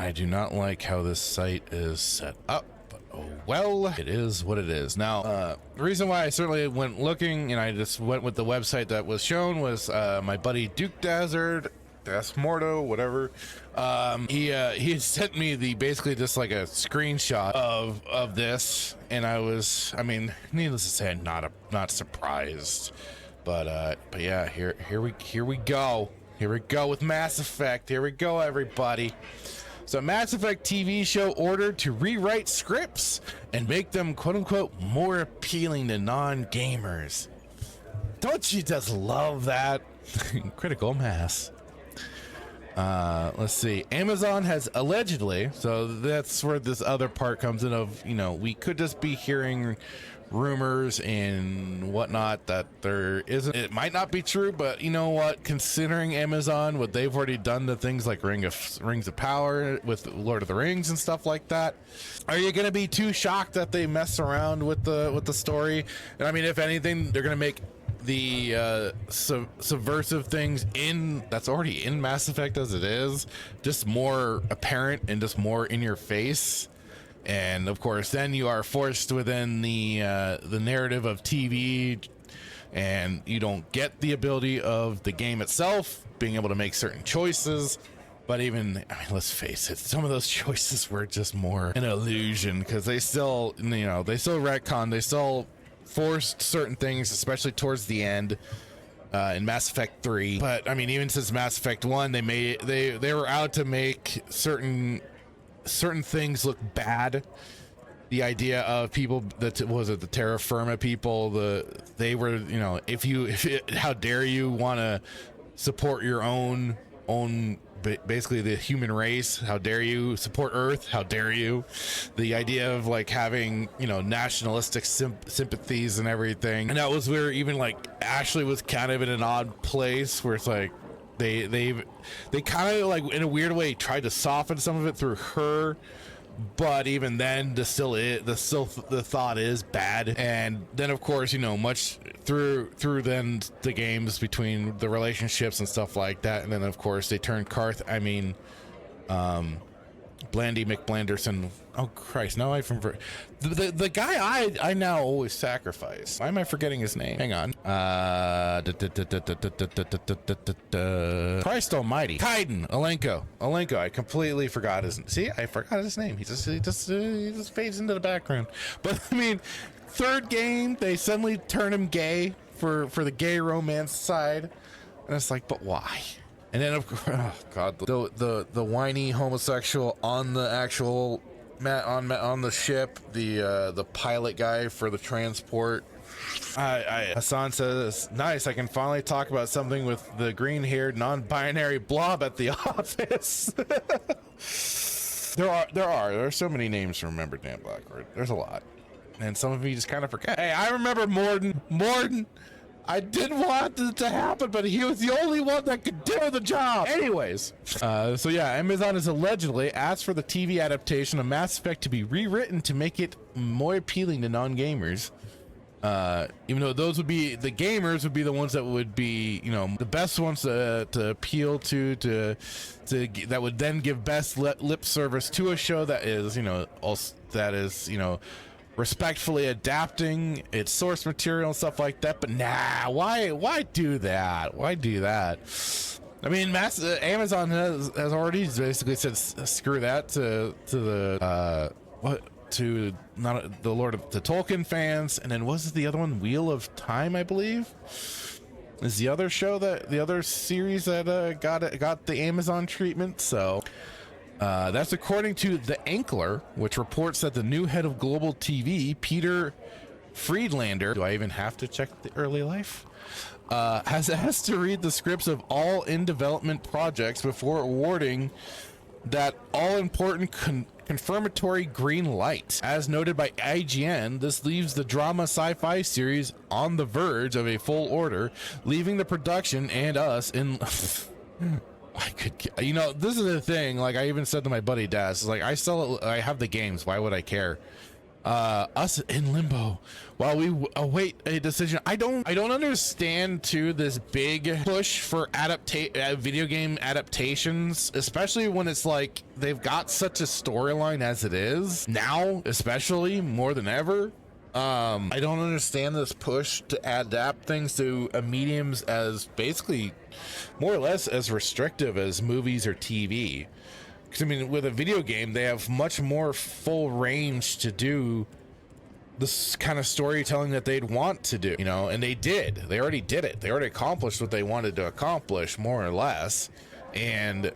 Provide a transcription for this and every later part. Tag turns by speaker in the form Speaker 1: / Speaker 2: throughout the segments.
Speaker 1: I do not like how this site is set up. Oh, well, it is what it is. Now, the reason why I certainly went looking and I just went with the website that was shown was my buddy Duke Dazzard, Morto, whatever. He had sent me basically just like a screenshot of this, and I mean, needless to say, I'm not surprised. But yeah, here we go. Here we go with Mass Effect. Here we go, everybody. So Mass Effect TV show ordered to rewrite scripts and make them quote-unquote more appealing to non-gamers. Don't you just love that? Critical mass. Let's see. Amazon has allegedly, so that's where this other part comes in of, you know, we could just be hearing rumors and whatnot that there isn't. It might not be true, but you know what? Considering Amazon, what they've already done to things like Rings of Power with Lord of the Rings and stuff like that, are you going to be too shocked that they mess around with the story? And I mean, if anything, they're going to make the subversive things that's already in Mass Effect as it is just more apparent and just more in your face. And of course, then you are forced within the narrative of TV, and you don't get the ability of the game itself being able to make certain choices. But even, I mean, let's face it, some of those choices were just more an illusion, because they still, you know, they still retcon, they still forced certain things, especially towards the end in Mass Effect 3. But I mean, even since Mass Effect 1, they were out to make certain things look bad. The idea of people that was it the terra firma people, they were, you know, how dare you want to support your own basically the human race, how dare you support Earth, how dare you. The idea of like having, you know, nationalistic sympathies and everything, and that was where even like Ashley was kind of in an odd place where it's like they kind of like in a weird way tried to soften some of it through her, but even then the thought is bad. And then of course, you know, much through then the games between the relationships and stuff like that, and then of course they turned Blandy McBlanderson. Oh Christ! Now the guy I now always sacrifice. Why am I forgetting his name? Hang on. Christ Almighty. Kaiden Alenko. I completely forgot his. See, I forgot his name. He just fades into the background. But I mean, third game they suddenly turn him gay for the gay romance side, and it's like, but why? And then of course, oh God, the whiny homosexual on the actual on the ship, the pilot guy for the transport. Hassan says, nice, I can finally talk about something with the green-haired non-binary blob at the office. There are so many names to remember, Dan Blackwood. There's a lot, and some of you just kind of forget. Hey, I remember Morden. I didn't want it to happen, but he was the only one that could do the job. Anyways, so yeah, Amazon has allegedly asked for the TV adaptation of Mass Effect to be rewritten to make it more appealing to non-gamers. Even though those would be, the gamers would be the ones that would be, you know, the best ones to appeal to that would then give best lip service to a show that is, you know, respectfully adapting its source material and stuff like that. But nah, why do that? Why do that? I mean, Amazon has already basically said screw that to the Lord of the Tolkien fans. And then was it the other one, Wheel of Time, I believe, is the other show the other series that got the Amazon treatment. So that's according to The Ankler, which reports that the new head of global TV, Peter Friedlander, do I even have to check the early life? Has asked to read the scripts of all in development projects before awarding that all-important confirmatory green light. As noted by IGN, this leaves the drama sci-fi series on the verge of a full order, leaving the production and us in... you know, this is the thing, like I even said to my buddy Daz, like I have the games, why would I care? us in limbo while we await a decision. I don't understand too this big push for video game adaptations, especially when it's like they've got such a storyline as it is now, especially more than ever. I don't understand this push to adapt things to a mediums as basically more or less as restrictive as movies or TV. Because I mean, with a video game, they have much more full range to do this kind of storytelling that they'd want to do, you know, and they already did it. They already accomplished what they wanted to accomplish, more or less. And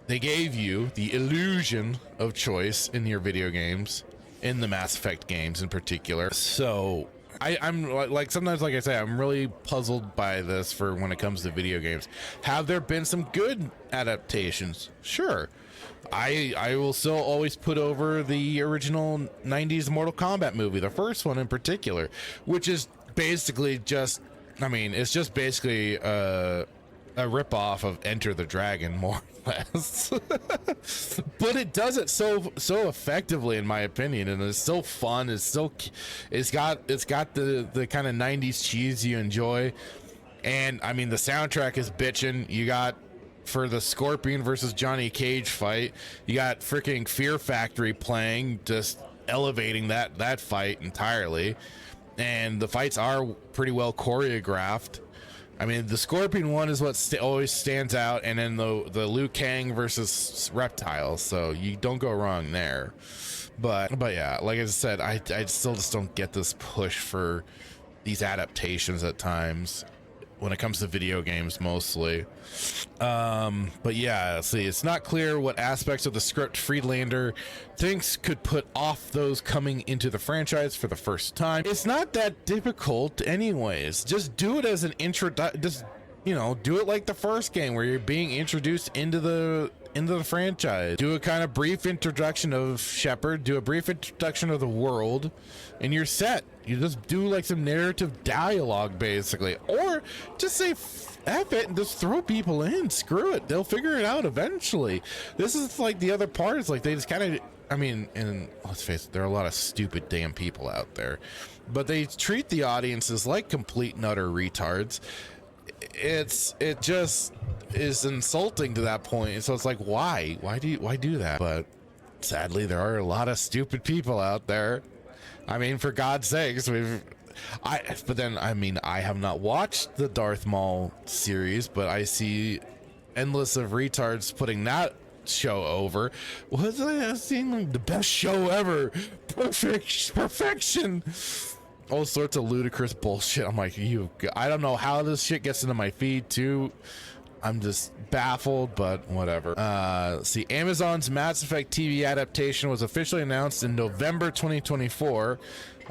Speaker 1: they gave you the illusion of choice in your video games, in the Mass Effect games in particular. So I'm like sometimes, like I say, I'm really puzzled by this for when it comes to video games. Have there been some good adaptations? Sure. I will still always put over the original 90s Mortal Kombat movie, the first one in particular, which is basically just, I mean, it's just basically a ripoff of Enter the Dragon, more or less. But it does it so effectively, in my opinion, and it's so fun. It's got the kind of 90s cheese you enjoy, and I mean the soundtrack is bitchin'. You got, for the Scorpion versus Johnny Cage fight, you got freaking Fear Factory playing, just elevating that fight entirely, and the fights are pretty well choreographed. I mean, the Scorpion one is what always stands out, and then the Liu Kang versus Reptiles, so you don't go wrong there. But yeah, like I said, I still just don't get this push for these adaptations at times when it comes to video games, mostly. But yeah, see, it's not clear what aspects of the script Friedlander thinks could put off those coming into the franchise for the first time. It's not that difficult anyways. Just do it as an just, you know, do it like the first game where you're being introduced into the franchise. Do a kind of brief introduction of Shepard, do a brief introduction of the world, and you're set. You just do like some narrative dialogue, basically, or just say F it and just throw people in. Screw it, they'll figure it out eventually. This is like the other part. It's like they just kind of, I mean, and let's face it, there are a lot of stupid damn people out there, but they treat the audiences like complete and utter retards. It just is insulting to that point. So it's like, why do that? But sadly, there are a lot of stupid people out there. I mean, for God's sakes, but then, I mean, I have not watched the Darth Maul series, but I see endless of retards putting that show over. Was I seeing like the best show ever? Perfection. All sorts of ludicrous bullshit. I'm like, I don't know how this shit gets into my feed too. I'm just baffled, but whatever. See, Amazon's Mass Effect TV adaptation was officially announced in November 2024.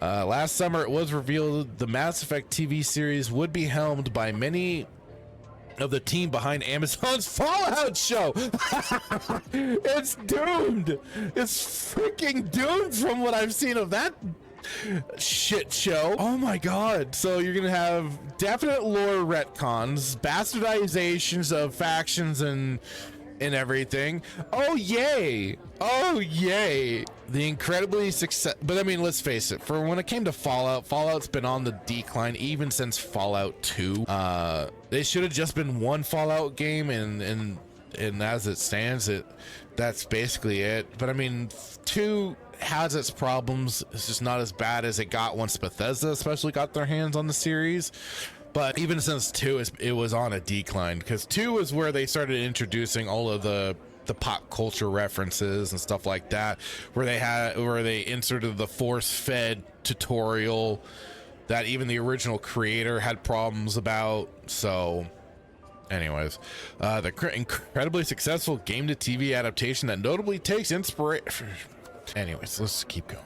Speaker 1: Last summer, it was revealed the Mass Effect TV series would be helmed by many of the team behind Amazon's Fallout show. It's doomed. It's freaking doomed from what I've seen of that shit show. Oh my god. So you're gonna have definite lore retcons, bastardizations of factions and everything. Oh yay, the incredibly success. But I mean, let's face it, for when it came to Fallout's been on the decline even since Fallout 2. They should have just been one Fallout game, and as it stands, that's basically it. But I mean, 2 has its problems. It's just not as bad as it got once Bethesda especially got their hands on the series. But even since 2, it was on a decline, because 2 is where they started introducing all of the pop culture references and stuff like that, where they inserted the force-fed tutorial that even the original creator had problems about. So anyways, the incredibly successful game to TV adaptation that notably takes inspiration. Anyways, let's keep going.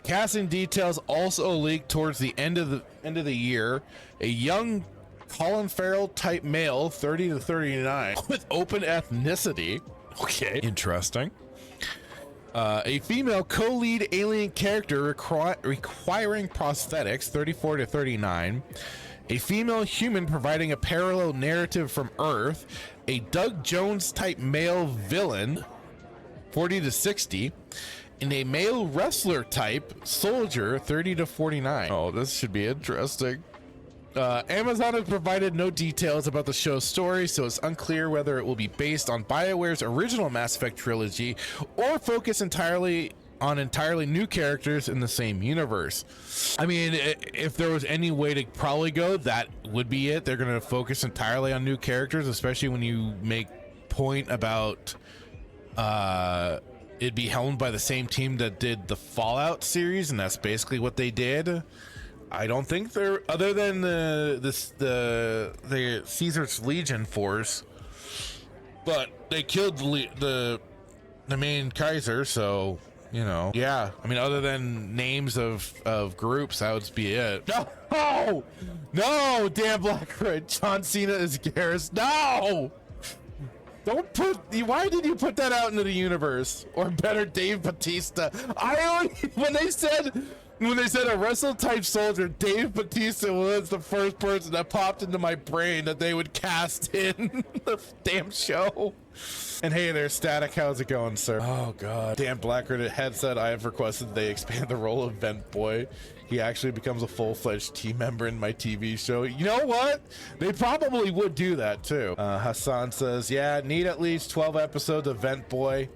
Speaker 1: Casting details also leaked towards the end of the year. A young Colin Farrell type male, 30 to 39, with open ethnicity. Okay, interesting. A female co-lead alien character requiring prosthetics, 34 to 39. A female human providing a parallel narrative from Earth. A Doug Jones type male villain, 40 to 60. in a male wrestler type soldier 30 to 49. Oh, this should be interesting. Amazon has provided no details about the show's story, so it's unclear whether it will be based on BioWare's original Mass Effect trilogy or focus entirely on entirely new characters in the same universe. I mean, if there was any way to probably go, that would be it. They're going to focus entirely on new characters, especially when you make point about it'd be helmed by the same team that did the Fallout series, and that's basically what they did. I don't think they're, other than the Caesar's Legion force, but they killed the main Kaiser, so you know, yeah. I mean, other than names of groups, that would be it. No, Dan Blackwood, John Cena is Garrus. No, don't put. Why did you put that out into the universe? Or better, Dave Bautista. When they said a wrestle type soldier, Dave Bautista was the first person that popped into my brain that they would cast in the damn show. And hey there, Static, how's it going, sir? Oh god. Dan Blackwood had said, I have requested they expand the role of Vent Boy. He actually becomes a full-fledged team member in my TV show. You know what? They probably would do that too. Hassan says, yeah, need at least 12 episodes of Vent Boy.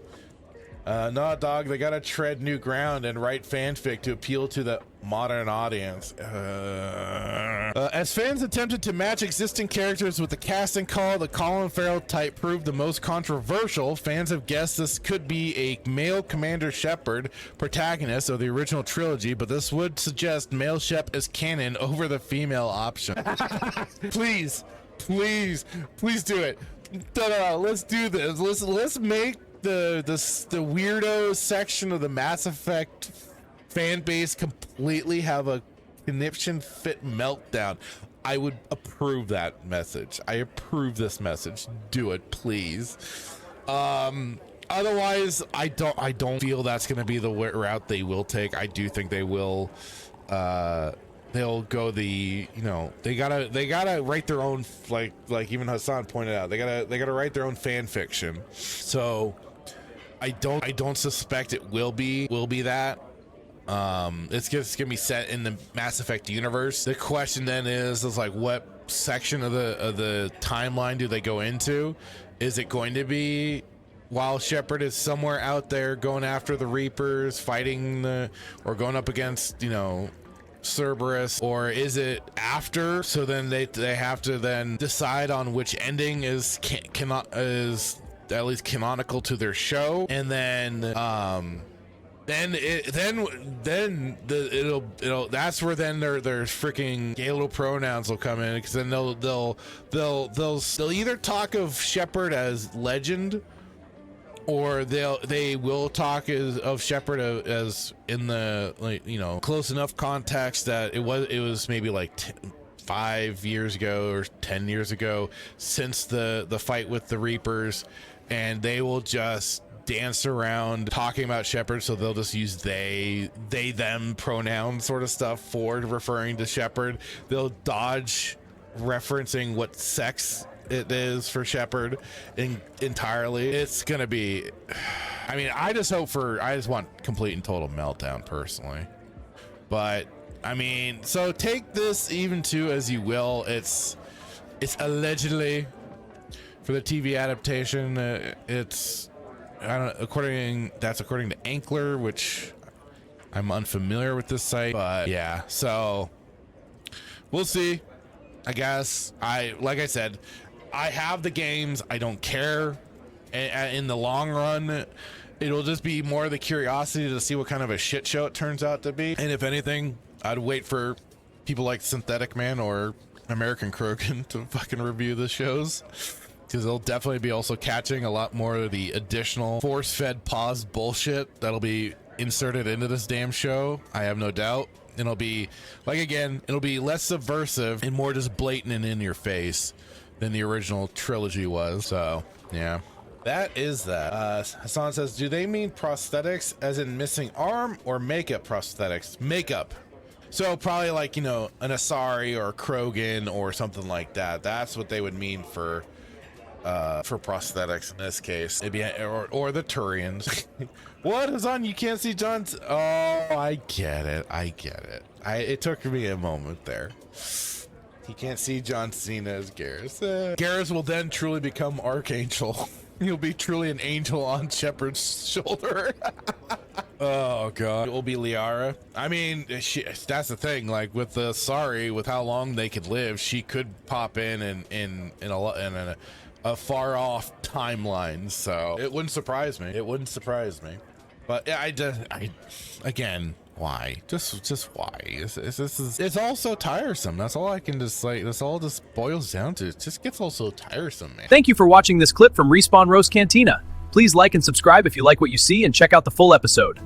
Speaker 1: No, dog, they gotta tread new ground and write fanfic to appeal to the modern audience. As fans attempted to match existing characters with the casting call, the Colin Farrell type proved the most controversial. Fans have guessed this could be a male Commander Shepard, protagonist of the original trilogy, but this would suggest male Shep is canon over the female option. Please do it. No, let's do this. Let's make the weirdo section of the Mass Effect fan base completely have a conniption fit meltdown. I would approve that message. I approve this message. Do it, please. Otherwise, I don't feel that's going to be the route they will take. I do think they will. They'll go the, you know, they gotta write their own, like even Hassan pointed out, they gotta write their own fan fiction. So I don't suspect it will be that. It's just gonna be set in the Mass Effect universe. The question then is like, what section of the timeline do they go into? Is it going to be while Shepard is somewhere out there going after the Reapers, fighting or going up against, you know, Cerberus, or is it after? So then they have to then decide on which ending is at least canonical to their show, and then it'll that's where then their freaking Galo pronouns will come in, because then they'll either talk of Shepard as legend, or they will talk of Shepard as in the, like, you know, close enough context that it was maybe like 5 years ago or 10 years ago since the fight with the Reapers, and they will just dance around talking about Shepard, so they'll just use they them pronoun sort of stuff for referring to Shepard. They'll dodge referencing what sex it is for Shepard entirely. It's gonna be, I mean, I just want complete and total meltdown personally, but I mean, so take this even to as you will. It's allegedly for the TV adaptation. It's, I don't know, according to Ankler, which I'm unfamiliar with this site, but yeah, so we'll see. I guess like I said, I have the games. I don't care. In the long run, it'll just be more the curiosity to see what kind of a shit show it turns out to be. And if anything, I'd wait for people like Synthetic Man or American Krogan to fucking review the shows, because they'll definitely be also catching a lot more of the additional force-fed pause bullshit that'll be inserted into this damn show. I have no doubt. It'll be, like, again, it'll be less subversive and more just blatant and in your face than the original trilogy was. So yeah, that is that. Hassan says, do they mean prosthetics as in missing arm, or makeup prosthetics? Makeup. So probably like, you know, an Asari or a Krogan or something like that. That's what they would mean for prosthetics in this case. It'd be, or the Turians. What is on? You can't see John's. Oh, I get it. I get it. It took me a moment there. He can't see John Cena as Garrus. Garrus will then truly become Archangel. He'll be truly an angel on Shepard's shoulder. Oh god, it will be Liara. I mean, that's the thing. Like with the with how long they could live, she could pop in a far off timeline. So it wouldn't surprise me. It wouldn't surprise me. But yeah, I again. Why? Just why? It's all so tiresome. That's all I can just like. That's all this boils down to. It just gets all so tiresome, man.
Speaker 2: Thank you for watching this clip from Respawn Roast Cantina. Please like and subscribe if you like what you see and check out the full episode.